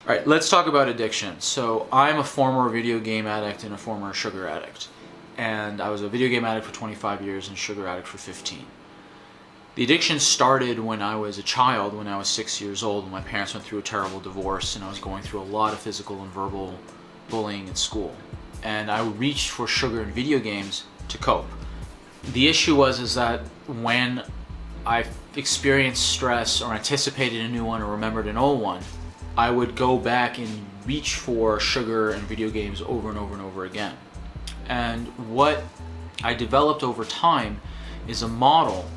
All right, let's talk about addiction. So I'm a former video game addict and a former sugar addict. And I was a video game addict for 25 years and sugar addict for 15. The addiction started when I was a child, when I was 6 years old, when my parents went through a terrible divorce and I was going through a lot of physical and verbal bullying in school. And I reached for sugar and video games to cope. The issue is that when I experienced stress or anticipated a new one or remembered an old one, I would go back and reach for sugar and video games over and over and over again. And what I developed over time is a model,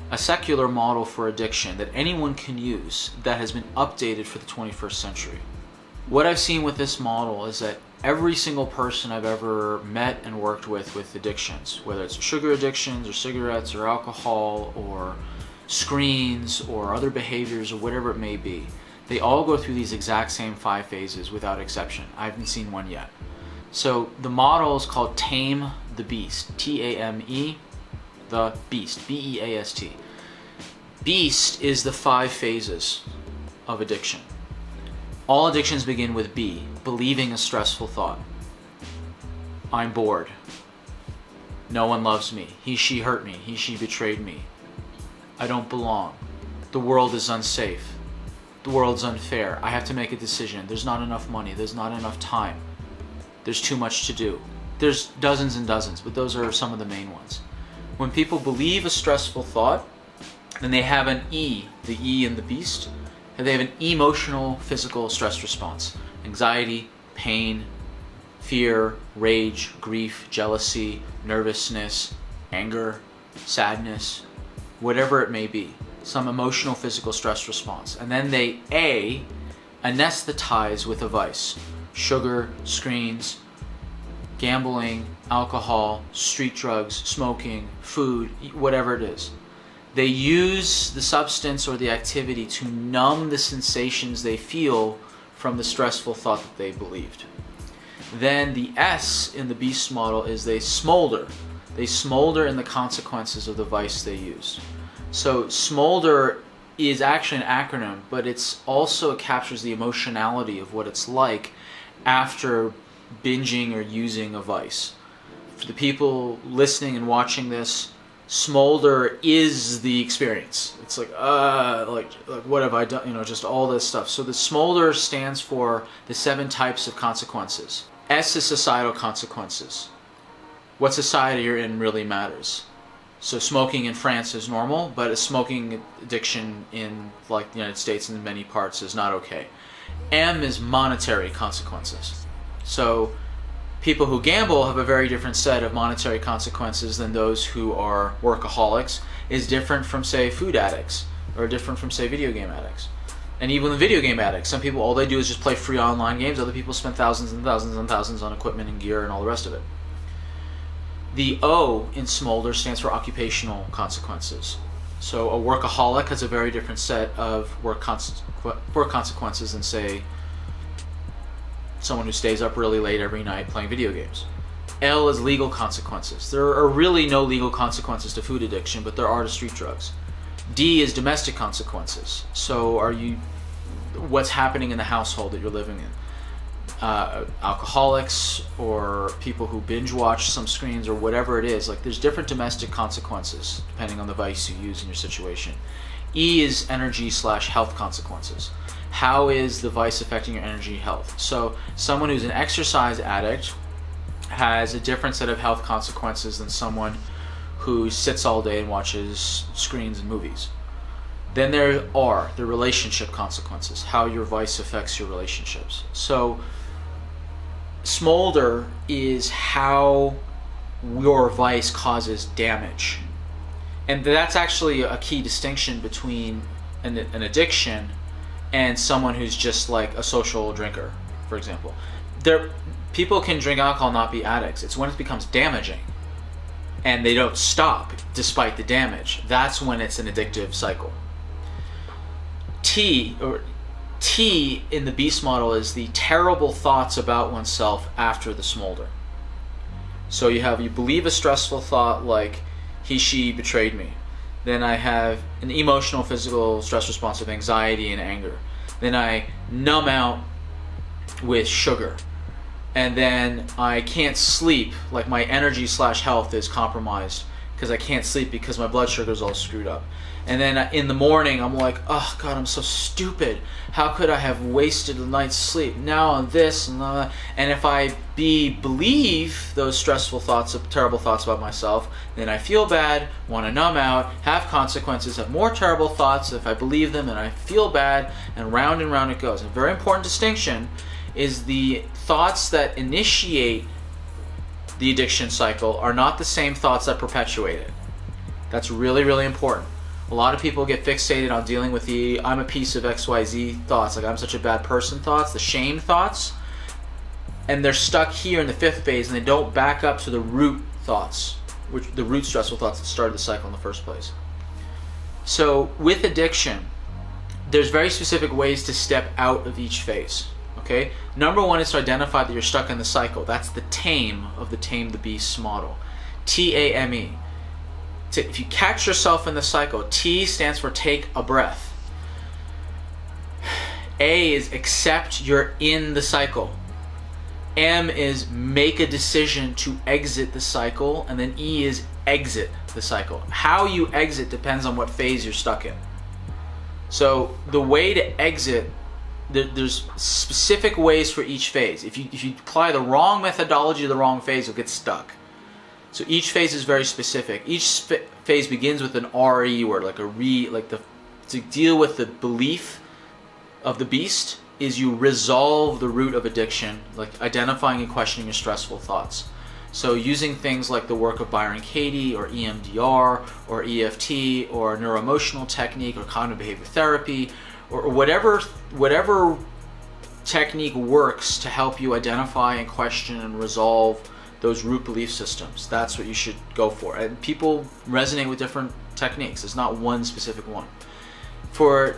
a secular model for addiction that anyone can use that has been updated for the 21st century. What I've seen with this model is that every single person I've ever met and worked with addictions, whether it's sugar addictions or cigarettes or alcohol or screens or other behaviors or whatever it may be, they all go through these exact same 5 phases without exception. I haven't seen one yet. So the model is called TAME the Beast, T-A-M-E, the Beast, B-E-A-S-T. Beast is the 5 phases of addiction. All addictions begin with B, believing a stressful thought. I'm bored. No one loves me. He, she hurt me. He, she betrayed me. I don't belong. The world is unsafe. The world's unfair. I have to make a decision. There's not enough money. There's not enough time. There's too much to do. There's dozens and dozens, but those are some of the main ones. When people believe a stressful thought, then they have an E, the E in the beast, and they have an emotional, physical stress response. Anxiety, pain, fear, rage, grief, jealousy, nervousness, anger, sadness, whatever it may be. Some emotional, physical stress response. And then they anesthetize with a vice. Sugar, screens, gambling, alcohol, street drugs, smoking, food, whatever it is. They use the substance or the activity to numb the sensations they feel from the stressful thought that they believed. Then the S in the beast model is they smolder. They smolder in the consequences of the vice they used. So smolder is actually an acronym, but it's also captures the emotionality of what it's like after binging or using a vice. For the people listening and watching this, smolder is the experience. It's like what have I done? Just all this stuff. So the smolder stands for the 7 types of consequences. S is societal consequences. What society you're in really matters. So smoking in France is normal, but a smoking addiction in the United States and in many parts is not okay. M is monetary consequences. So people who gamble have a very different set of monetary consequences than those who are workaholics, is different from, say, food addicts, or different from, say, video game addicts. And even the video game addicts, some people, all they do is just play free online games. Other people spend thousands and thousands and thousands on equipment and gear and all the rest of it. The O in smolder stands for occupational consequences. So a workaholic has a very different set of work consequences than, say, someone who stays up really late every night playing video games. L is legal consequences. There are really no legal consequences to food addiction, but there are to street drugs. D is domestic consequences. So what's happening in the household that you're living in? Alcoholics or people who binge watch some screens or whatever it is. There's different domestic consequences depending on the vice you use in your situation. E is energy/health consequences. How is the vice affecting your energy health? So someone who's an exercise addict has a different set of health consequences than someone who sits all day and watches screens and movies. Then there are the relationship consequences, how your vice affects your relationships. So smolder is how your vice causes damage. And that's actually a key distinction between an addiction and someone who's just like a social drinker, for example. People can drink alcohol and not be addicts. It's when it becomes damaging and they don't stop despite the damage. That's when it's an addictive cycle. T in the beast model is the terrible thoughts about oneself after the smolder. So you believe a stressful thought like, he, she betrayed me. Then I have an emotional, physical stress response of anxiety and anger. Then I numb out with sugar. And then I can't sleep, like my energy / health is compromised because I can't sleep because my blood sugar is all screwed up. And then in the morning I'm like, oh God, I'm so stupid. How could I have wasted a night's sleep? Now on this and that. And if I believe those stressful thoughts, terrible thoughts about myself, then I feel bad, want to numb out, have consequences, have more terrible thoughts. If I believe them, then I feel bad, and round it goes. A very important distinction is the thoughts that initiate the addiction cycle are not the same thoughts that perpetuate it. That's really, really important. A lot of people get fixated on dealing with the I'm a piece of XYZ thoughts, like I'm such a bad person thoughts, the shame thoughts, and they're stuck here in the 5th phase and they don't back up to the root thoughts, which the root stressful thoughts that started the cycle in the first place. So with addiction, there's very specific ways to step out of each phase. Okay? Number 1 is to identify that you're stuck in the cycle. That's the TAME of the Tame the Beast model. TAME. If you catch yourself in the cycle, T stands for take a breath. A is accept you're in the cycle. M is make a decision to exit the cycle. And then E is exit the cycle. How you exit depends on what phase you're stuck in. So the way to exit, there's specific ways for each phase. If you apply the wrong methodology to the wrong phase, you'll get stuck. So each phase is very specific. Each phase begins with an RE word, to deal with the belief of the beast is you resolve the root of addiction, like identifying and questioning your stressful thoughts. So using things like the work of Byron Katie or EMDR or EFT or neuroemotional technique or cognitive behavior therapy or whatever technique works to help you identify and question and resolve those root belief systems. That's what you should go for. And people resonate with different techniques. There's not one specific one. For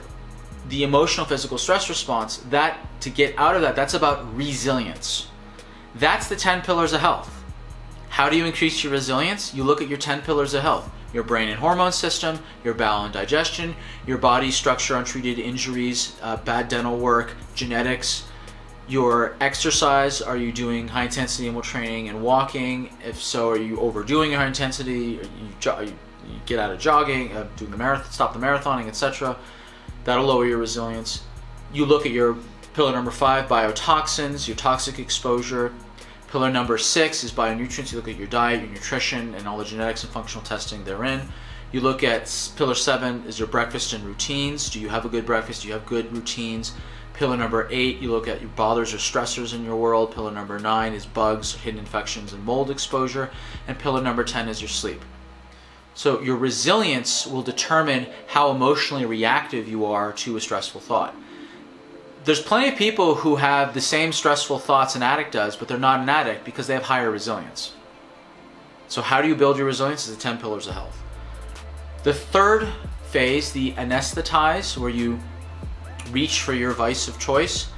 the emotional physical stress response, that to get out of that, that's about resilience. That's the 10 pillars of health. How do you increase your resilience? You look at your 10 pillars of health. Your brain and hormone system, your bowel and digestion, your body structure, untreated injuries, bad dental work, genetics, your exercise. Are you doing high intensity interval training and walking? If so, are you overdoing your high intensity? You get out of jogging, doing the marathon, stop the marathoning, etc. That'll lower your resilience. You look at your pillar number 5, biotoxins, your toxic exposure. Pillar number 6 is bionutrients. You look at your diet, your nutrition, and all the genetics and functional testing therein. You look at pillar 7 is your breakfast and routines. Do you have a good breakfast? Do you have good routines? Pillar number 8, you look at your bothers or stressors in your world. Pillar number 9 is bugs, hidden infections, and mold exposure. And pillar number 10 is your sleep. So your resilience will determine how emotionally reactive you are to a stressful thought. There's plenty of people who have the same stressful thoughts an addict does, but they're not an addict because they have higher resilience. So how do you build your resilience? Is the 10 pillars of health. The 3rd phase, the anesthetize, where you reach for your vice of choice,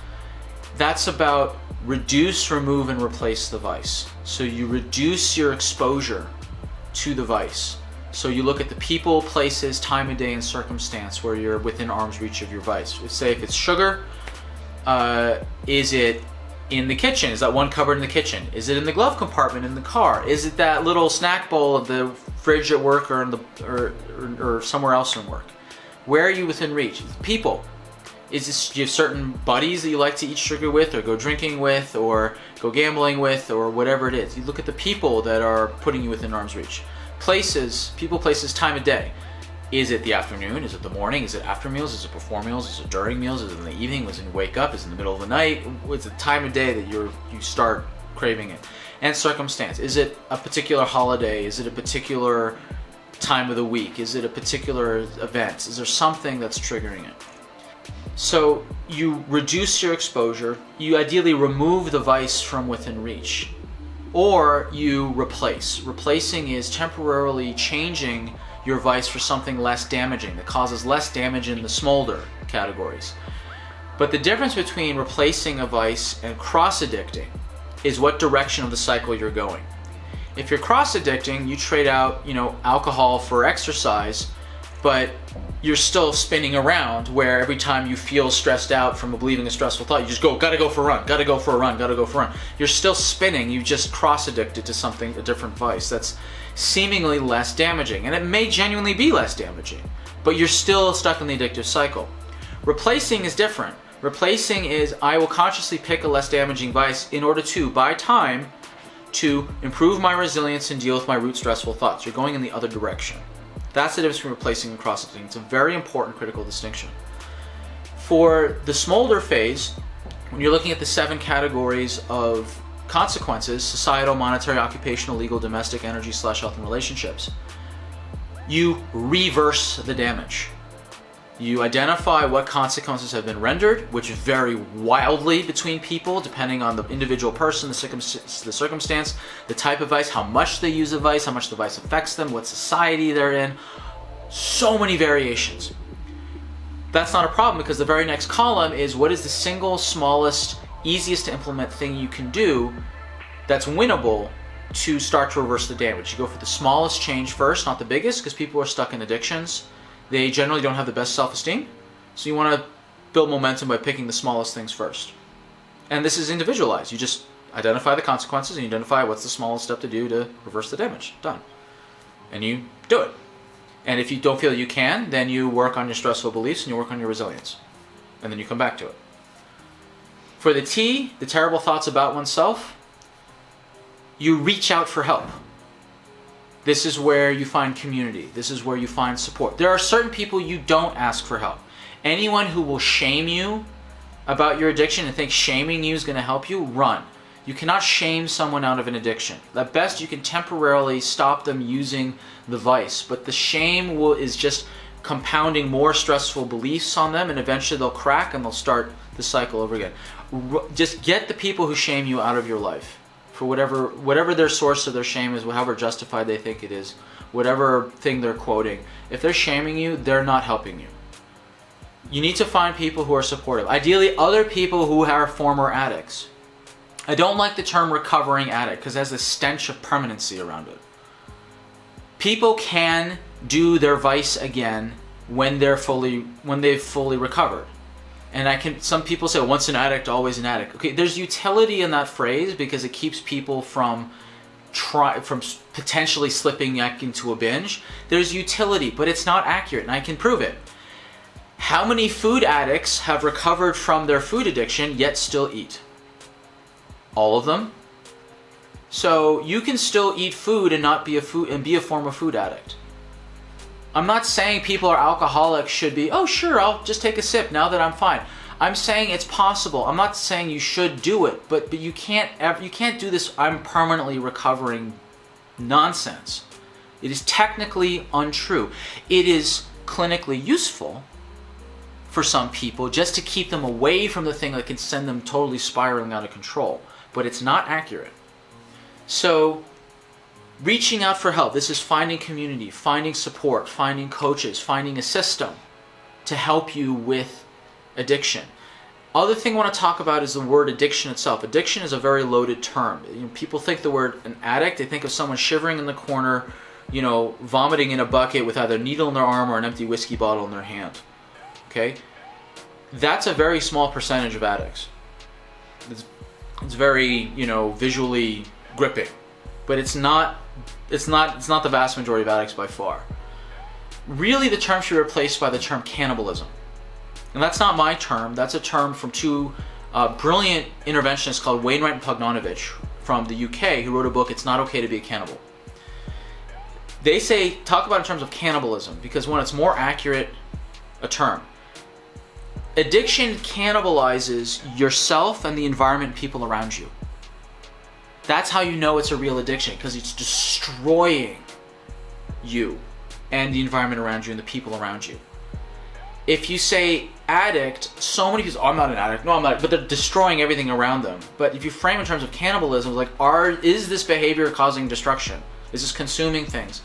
that's about reduce, remove, and replace the vice. So you reduce your exposure to the vice. So you look at the people, places, time of day, and circumstance where you're within arm's reach of your vice. Say if it's sugar, is it in the kitchen? Is that one cupboard in the kitchen? Is it in the glove compartment in the car? Is it that little snack bowl of the fridge at work or in or somewhere else in work? Where are you within reach? People. Do you have certain buddies that you like to eat sugar with or go drinking with or go gambling with or whatever it is? You look at the people that are putting you within arm's reach. Places, people, places, time of day. Is it the afternoon? Is it the morning? Is it after meals? Is it before meals? Is it during meals? Is it in the evening? Is it when you wake up? Is it in the middle of the night? What's the time of day that you start craving it? And circumstance. Is it a particular holiday? Is it a particular time of the week? Is it a particular event? Is there something that's triggering it? So you reduce your exposure. You ideally remove the vice from within reach. Or you replace. Replacing is temporarily changing your vice for something less damaging that causes less damage in the smolder categories. But the difference between replacing a vice and cross-addicting is what direction of the cycle you're going. If you're cross-addicting, you trade out, alcohol for exercise, but you're still spinning around, where every time you feel stressed out from believing a stressful thought, you just go, gotta go for a run, gotta go for a run, gotta go for a run. You're still spinning, you've just cross-addicted to something, a different vice that's seemingly less damaging. And it may genuinely be less damaging, but you're still stuck in the addictive cycle. Replacing is different. Replacing is, I will consciously pick a less damaging vice in order to buy time to improve my resilience and deal with my root stressful thoughts. You're going in the other direction. That's the difference between replacing and cross-addicting. It's a very important critical distinction. For the smolder phase, when you're looking at the 7 categories of consequences, societal, monetary, occupational, legal, domestic, energy, / health and relationships, you reverse the damage. You identify what consequences have been rendered, which vary wildly between people depending on the individual person, the circumstance, the type of vice, how much they use the vice, how much the vice affects them, what society they're in. So many variations. That's not a problem, because the very next column is, what is the single smallest, easiest to implement thing you can do that's winnable to start to reverse the damage. You go for the smallest change first, not the biggest, because people are stuck in addictions. They generally don't have the best self-esteem, so you want to build momentum by picking the smallest things first. And this is individualized. You just identify the consequences and you identify what's the smallest step to do to reverse the damage. Done. And you do it. And if you don't feel you can, then you work on your stressful beliefs and you work on your resilience. And then you come back to it. For the T, the terrible thoughts about oneself, you reach out for help. This is where you find community. This is where you find support. There are certain people you don't ask for help. Anyone who will shame you about your addiction and think shaming you is going to help you, run. You cannot shame someone out of an addiction. At best, you can temporarily stop them using the vice, but the shame is just compounding more stressful beliefs on them, and eventually they'll crack and they'll start the cycle over again. Just get the people who shame you out of your life. For whatever their source of their shame is, however justified they think it is, whatever thing they're quoting, if they're shaming you, they're not helping you. You need to find people who are supportive. Ideally, other people who are former addicts. I don't like the term recovering addict because it has a stench of permanency around it. People can do their vice again when they've fully recovered. And some people say, once an addict, always an addict. Okay, there's utility in that phrase because it keeps people from potentially slipping back into a binge. There's utility, but it's not accurate, and I can prove it. How many food addicts have recovered from their food addiction yet still eat? All of them. So you can still eat food and not be a former food addict. I'm not saying people who are alcoholics should be, oh sure, I'll just take a sip now that I'm fine. I'm saying it's possible. I'm not saying you should do it, but you can't do this I'm permanently recovering nonsense. It is technically untrue. It is clinically useful for some people just to keep them away from the thing that can send them totally spiraling out of control, but it's not accurate. So reaching out for help. This is finding community, finding support, finding coaches, finding a system to help you with addiction. Other thing I want to talk about is the word addiction itself. Addiction is a very loaded term. People think the word an addict, they think of someone shivering in the corner, vomiting in a bucket with either a needle in their arm or an empty whiskey bottle in their hand. Okay? That's a very small percentage of addicts. It's very, visually gripping. But it's not the vast majority of addicts by far. Really, the term should be replaced by the term cannibalism. And that's not my term. That's a term from two brilliant interventionists called Wainwright and Pognanovich from the UK, who wrote a book, It's Not Okay to Be a Cannibal. They talk about it in terms of cannibalism because, one, it's more accurate a term. Addiction cannibalizes yourself and the environment and people around you. That's how you know it's a real addiction, because it's destroying you and the environment around you and the people around you. If you say addict, so many people, I'm not an addict, no I'm not, but they're destroying everything around them. But if you frame it in terms of cannibalism, like, is this behavior causing destruction? Is this consuming things?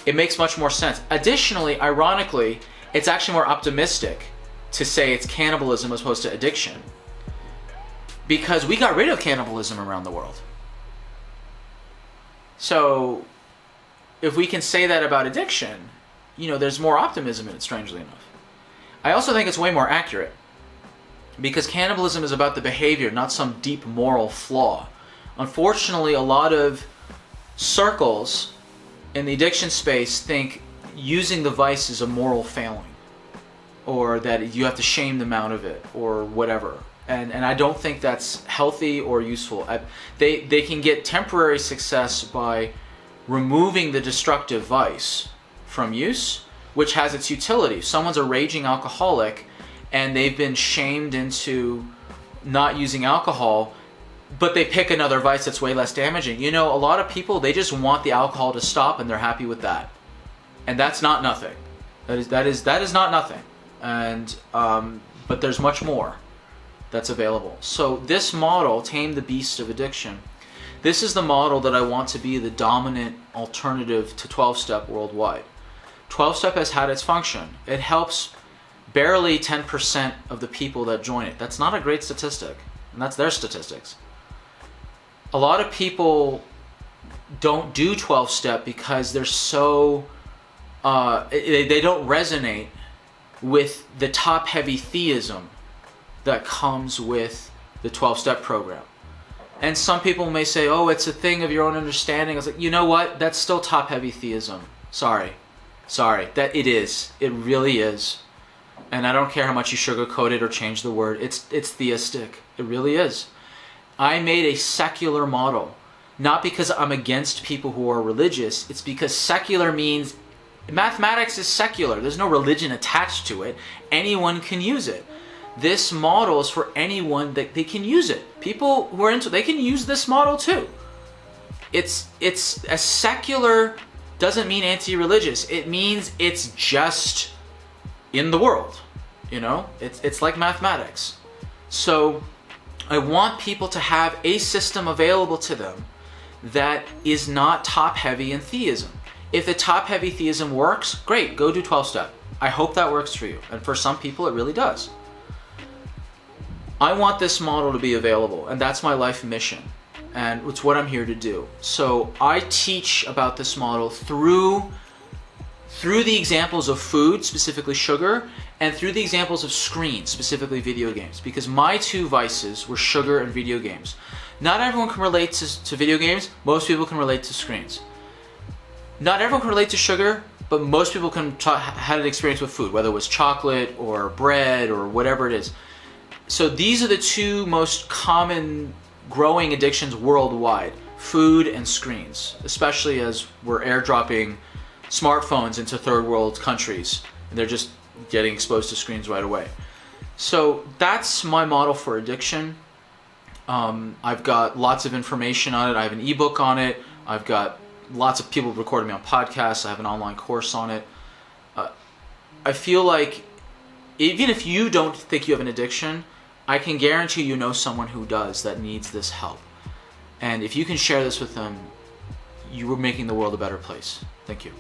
It makes much more sense. Additionally, ironically, it's actually more optimistic to say it's cannibalism as opposed to addiction, because we got rid of cannibalism around the world. So if we can say that about addiction, there's more optimism in it, strangely enough. I also think it's way more accurate, because cannibalism is about the behavior, not some deep moral flaw. Unfortunately, a lot of circles in the addiction space think using the vice is a moral failing, or that you have to shame them out of it, or whatever. And I don't think that's healthy or useful. They can get temporary success by removing the destructive vice from use, which has its utility. If someone's a raging alcoholic and they've been shamed into not using alcohol, but they pick another vice that's way less damaging. A lot of people, they just want the alcohol to stop and they're happy with that. And that's not nothing. That is not nothing. And but there's much more that's available. So this model, Tame the Beast of Addiction, this is the model that I want to be the dominant alternative to 12-step worldwide. 12-step has had its function. It helps barely 10% of the people that join it. That's not a great statistic, and that's their statistics. A lot of people don't do 12-step because they're so they don't resonate with the top-heavy theism that comes with the 12-step program. And some people may say, oh, it's a thing of your own understanding. I was like, you know what? That's still top-heavy theism. Sorry. That it is. It really is. And I don't care how much you sugarcoat it or change the word. It's theistic. It really is. I made a secular model. Not because I'm against people who are religious. It's because secular means mathematics is secular. There's no religion attached to it. Anyone can use it. This model is for anyone that they can use it. People who are into, they can use this model too. It's a secular doesn't mean anti-religious. It means it's just in the world. It's like mathematics. So I want people to have a system available to them that is not top-heavy in theism. If the top-heavy theism works, great, go do 12-step. I hope that works for you. And for some people, it really does. I want this model to be available, and that's my life mission. And it's what I'm here to do. So I teach about this model through the examples of food, specifically sugar, and through the examples of screens, specifically video games. Because my two vices were sugar and video games. Not everyone can relate to video games. Most people can relate to screens. Not everyone can relate to sugar, but most people can had an experience with food, whether it was chocolate or bread or whatever it is. So these are the two most common growing addictions worldwide, food and screens, especially as we're airdropping smartphones into third world countries and they're just getting exposed to screens right away. So that's my model for addiction. I've got lots of information on it. I have an ebook on it. I've got lots of people recording me on podcasts. I have an online course on it. I feel like even if you don't think you have an addiction, I can guarantee you know someone who does that needs this help. And if you can share this with them, you are making the world a better place. Thank you.